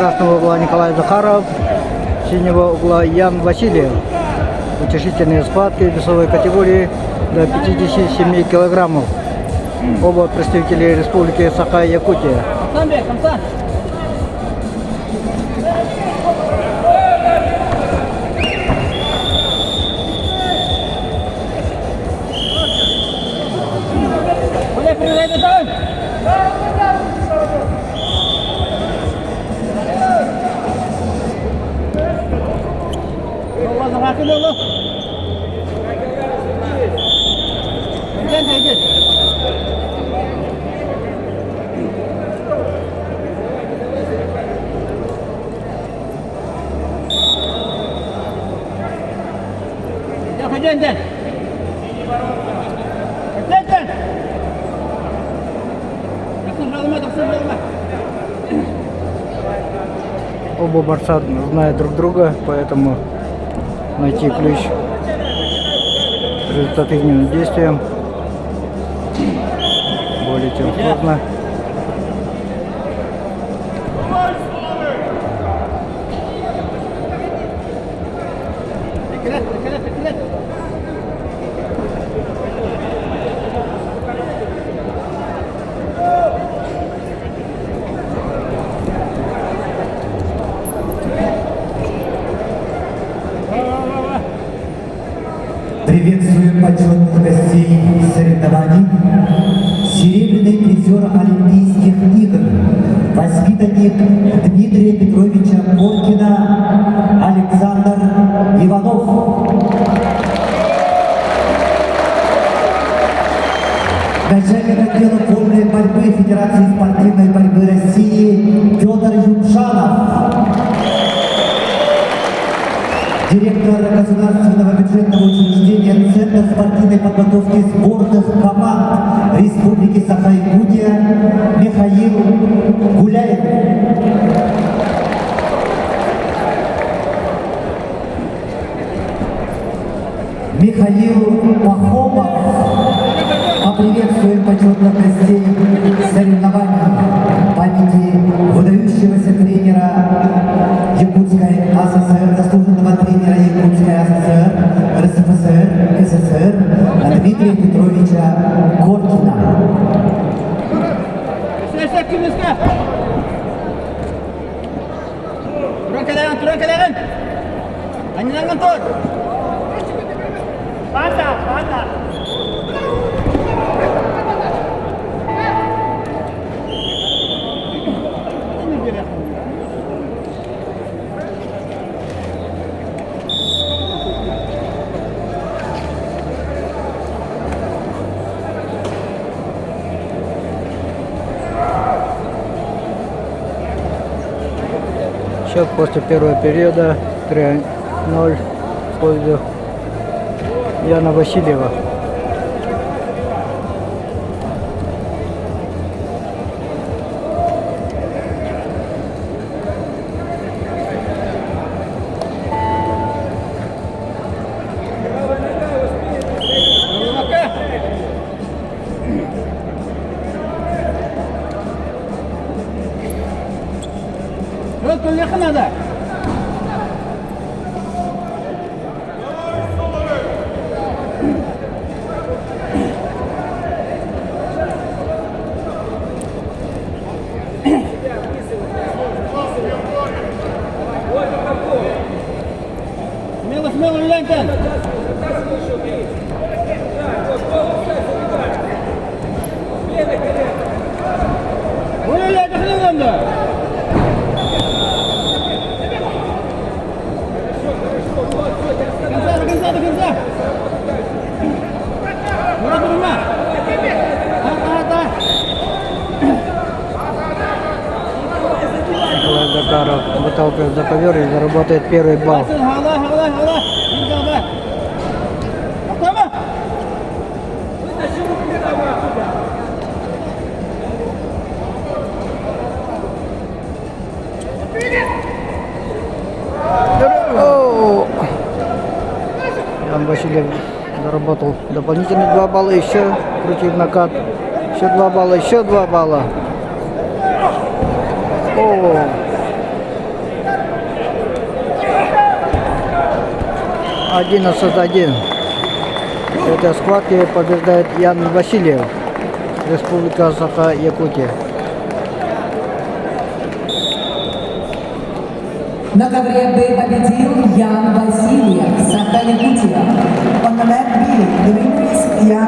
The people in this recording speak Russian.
красного угла Николай Захаров, синего угла Ян Васильев. Утешительные схватки весовой категории до 57 килограммов. Оба представители Республики Саха-Якутия. Оба борца знают друг друга, поэтому найти ключ к результативным действиям более чем сложно. Приветствуем почетных гостей соревнований. Серебряный призер Олимпийских игр, воспитанник Дмитрия Петровича Боркина Александр Иванов. Начальник отдела вольной борьбы Федерации спортивной борьбы России Петр Юмшанов. Директор государственного бюджетного учреждения Центр спортивной подготовки сборных команд Республики Саха-Якутия Михаил Гуляев. Михаил Пахомов. Поприветствуем почетных гостей соревнований памяти выдающегося тренера Якутской АССР, заслуженного тренера Якутской АССР, РСФСР, СССР Дмитрия Петровича Коркина. Счет после первого периода 3-0 в пользу Яна Васильева. Надо. Смело, гляньте. Николай Захаров выталкивает за ковер и заработает первый балл. Ян Васильев заработал дополнительные 2 балла, еще крутит накат, еще 2 балла, еще 2 балла. О, 11-1. В этой схватке побеждает Ян Васильев, Республика Саха-Якутия. На ковре Б победил Ян Васильев, Саха-Якутия. On the mat B, the winner is Ян